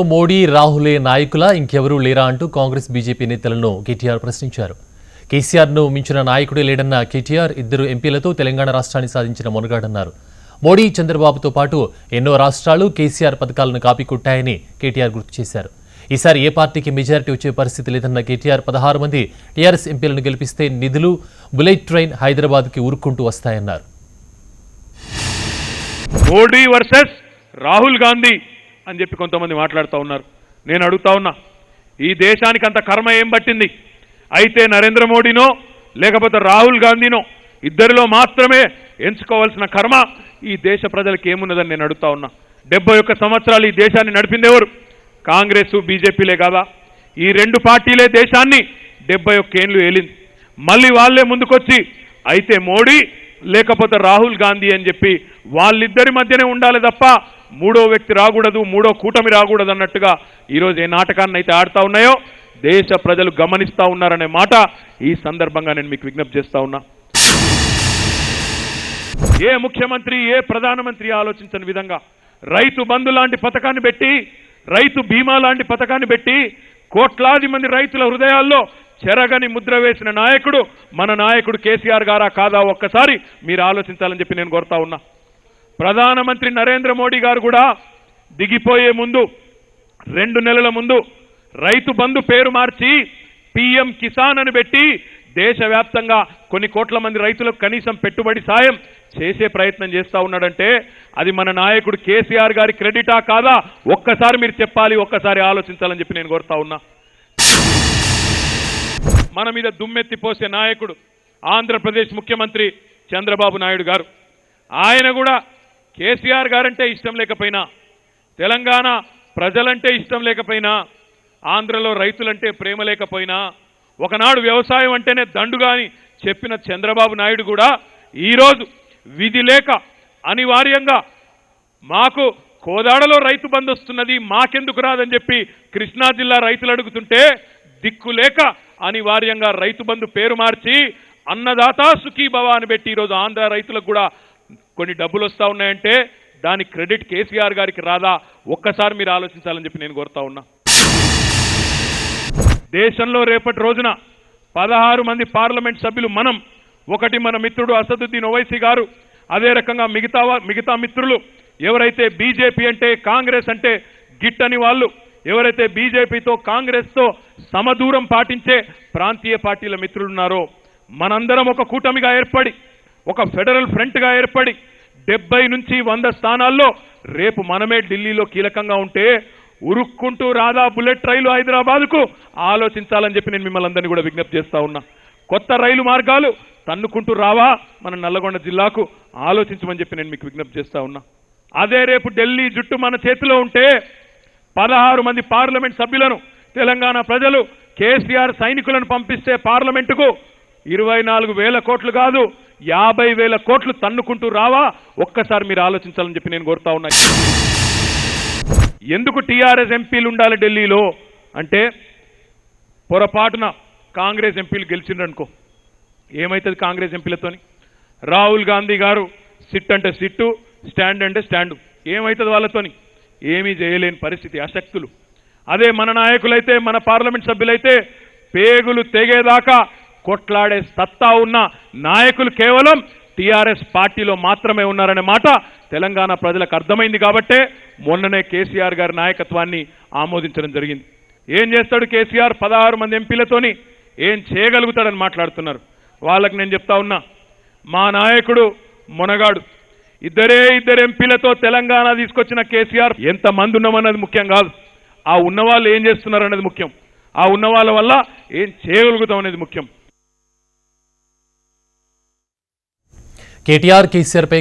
మోడీ రాహులే నాయకుల ఇంకెవరూ లేరా అంటూ కాంగ్రెస్ బీజేపీ నేతలను కేటీఆర్ ప్రశ్నించారు. కేసీఆర్ను మించిన నాయకుడే లేడన్న కేటీఆర్ ఇద్దరు ఎంపీలతో తెలంగాణ రాష్ట్రాన్ని సాధించిన మొనగాడన్నారు. మోడీ చంద్రబాబుతో పాటు ఎన్నో రాష్ట్రాలు కేసీఆర్ పథకాలను కాపీకొట్టాయని కేటీఆర్ గుర్తు చేశారు. ఈసారి ఏ పార్టీకి మెజారిటీ వచ్చే పరిస్థితి లేదన్న కేటీఆర్ 16 మంది టీఆర్ఎస్ ఎంపీలను గెలిపిస్తే నిధులు బుల్లెట్ ట్రైన్ హైదరాబాద్కి ఉరుక్కుంటూ వస్తాయన్నారు. మోడీ వర్సెస్ రాహుల్ గాంధీ అని చెప్పి కొంతమంది మాట్లాడుతూ ఉన్నారు. నేను అడుగుతా ఉన్నా, ఈ దేశానికి అంత కర్మ ఏం పట్టింది? అయితే నరేంద్ర మోడీనో లేకపోతే రాహుల్ గాంధీనో ఇద్దరిలో మాత్రమే ఎంచుకోవాల్సిన కర్మ ఈ దేశ ప్రజలకు ఏమున్నదని నేను అడుగుతా ఉన్నా. 71 సంవత్సరాలు ఈ దేశాన్ని నడిపింది ఎవరు? కాంగ్రెస్ బీజేపీలే కాదా? ఈ రెండు పార్టీలే దేశాన్ని 71 ఏళ్ళు ఏలింది. మళ్ళీ వాళ్ళే ముందుకొచ్చి అయితే మోడీ లేకపోతే రాహుల్ గాంధీ అని చెప్పి వాళ్ళిద్దరి మధ్యనే ఉండాలి తప్ప మూడో వ్యక్తి రాకూడదు, మూడో కూటమి రాకూడదు అన్నట్టుగా ఈరోజు ఏ నాటకాన్ని అయితే ఆడుతూ ఉన్నాయో దేశ ప్రజలు గమనిస్తూ ఉన్నారనే మాట ఈ సందర్భంగా నేను మీకు విజ్ఞప్తి చేస్తా ఉన్నా. ఏ ముఖ్యమంత్రి ఏ ప్రధానమంత్రి ఆలోచించని విధంగా రైతు బంధు లాంటి పథకాన్ని పెట్టి, రైతు బీమా లాంటి పథకాన్ని పెట్టి కోట్లాది మంది రైతుల హృదయాల్లో చెరగని ముద్ర వేసిన నాయకుడు మన నాయకుడు కేసీఆర్ గారా కాదా ఒక్కసారి మీరు ఆలోచించాలని చెప్పి నేను కోరుతా ఉన్నా. ప్రధానమంత్రి నరేంద్ర మోడీ గారు కూడా దిగిపోయే ముందు 2 నెలల ముందు రైతు బంధు పేరు మార్చి పిఎం కిసాన్ అని పెట్టి దేశవ్యాప్తంగా కొన్ని కోట్ల మంది రైతులకు కనీసం పెట్టుబడి సాయం చేసే ప్రయత్నం చేస్తూ ఉన్నాడంటే అది మన నాయకుడు కేసీఆర్ గారి క్రెడిటా కాదా ఒక్కసారి మీరు చెప్పాలి, ఒక్కసారి ఆలోచించాలని చెప్పి నేను కోరుతా ఉన్నా. మన మీద దుమ్మెత్తిపోసే నాయకుడు ఆంధ్రప్రదేశ్ ముఖ్యమంత్రి చంద్రబాబు నాయుడు గారు. ఆయన కూడా కేసీఆర్ గారంటే ఇష్టం లేకపోయినా, తెలంగాణ ప్రజలంటే ఇష్టం లేకపోయినా, ఆంధ్రలో రైతులంటే ప్రేమ లేకపోయినా, ఒకనాడు వ్యవసాయం అంటేనే దండుగా అని చెప్పిన చంద్రబాబు నాయుడు కూడా ఈరోజు విధి లేక అనివార్యంగా మాకు కోదాడలో రైతు బంధు వస్తున్నది మాకెందుకు రాదని చెప్పి కృష్ణా జిల్లా రైతులు అడుగుతుంటే దిక్కులేక అనివార్యంగా రైతు బంధు పేరు మార్చి అన్నదాత సుఖీభవ అని పెట్టి ఈరోజు ఆంధ్ర రైతులకు కూడా కొన్ని డబ్బులు వస్తూ ఉన్నాయంటే దాని క్రెడిట్ కేసీఆర్ గారికి రాదా ఒక్కసారి మీరు ఆలోచించాలని చెప్పి నేను కోరుతా ఉన్నా. దేశంలో రేపటి రోజున 16 మంది సభ్యులు మనం, ఒకటి మన మిత్రుడు అసదుద్దీన్ ఓవైసీ గారు, అదే రకంగా మిగతా మిత్రులు ఎవరైతే బీజేపీ అంటే కాంగ్రెస్ అంటే గిట్టని వాళ్ళు, ఎవరైతే బీజేపీతో కాంగ్రెస్తో సమదూరం పాటించే ప్రాంతీయ పార్టీల మిత్రులున్నారో మనందరం ఒక కూటమిగా ఏర్పడి, ఒక ఫెడరల్ ఫ్రంట్గా ఏర్పడి 70 నుంచి 100 స్థానాల్లో రేపు మనమే ఢిల్లీలో కీలకంగా ఉంటే ఉరుక్కుంటూ రాదా బుల్లెట్ రైలు హైదరాబాద్కు ఆలోచించాలని చెప్పి నేను మిమ్మల్ని అందరినీ కూడా విజ్ఞప్తి చేస్తా ఉన్నా. కొత్త రైలు మార్గాలు తన్నుకుంటూ రావా మన నల్లగొండ జిల్లాకు ఆలోచించమని చెప్పి నేను మీకు విజ్ఞప్తి చేస్తా ఉన్నా. అదే రేపు ఢిల్లీ జుట్టు మన చేతిలో ఉంటే 16 మంది పార్లమెంట్ సభ్యులను తెలంగాణ ప్రజలు కేసీఆర్ సైనికులను పంపిస్తే పార్లమెంటుకు 24,000 కోట్లు కాదు 50,000 కోట్లు తన్నుకుంటూ రావా ఒక్కసారి మీరు ఆలోచించాలని చెప్పి నేను కోరుతా ఉన్నా. ఎందుకు టీఆర్ఎస్ ఎంపీలు ఉండాలి ఢిల్లీలో అంటే, పొరపాటున కాంగ్రెస్ ఎంపీలు గెలిచిండ్రనుకో ఏమవుతుంది కాంగ్రెస్ ఎంపీలతోని? రాహుల్ గాంధీ గారు సిట్ అంటే సిట్టు, స్టాండ్ అంటే స్టాండు, ఏమవుతుంది వాళ్ళతోని? ఏమీ చేయలేని పరిస్థితి, అశక్తులు. అదే మన నాయకులైతే, మన పార్లమెంట్ సభ్యులైతే పేగులు తెగేదాకా కొట్లాడే సత్తా ఉన్న నాయకులు కేవలం టీఆర్ఎస్ పార్టీలో మాత్రమే ఉన్నారనే మాట తెలంగాణ ప్రజలకు అర్థమైంది కాబట్టే మొన్ననే కేసీఆర్ గారి నాయకత్వాన్ని ఆమోదించడం జరిగింది. ఏం చేస్తాడు కేసీఆర్ 16 మంది ఎంపీలతోని? ఏం చేయగలుగుతాడని మాట్లాడుతున్నారు. వాళ్ళకి నేను చెప్తా ఉన్నా, మా నాయకుడు మొనగాడు. ఇద్దరు ఎంపీలతో తెలంగాణ తీసుకొచ్చిన కేసీఆర్ ఎంతమంది ఉన్నామన్నది ముఖ్యం కాదు, ఆ ఉన్నవాళ్ళు ఏం చేస్తున్నారు అనేది ముఖ్యం. ఆ ఉన్న వాళ్ళ వల్ల ఏం చేయగలుగుతాం అనేది ముఖ్యం. కేటీఆర్ కేసీఆర్ పై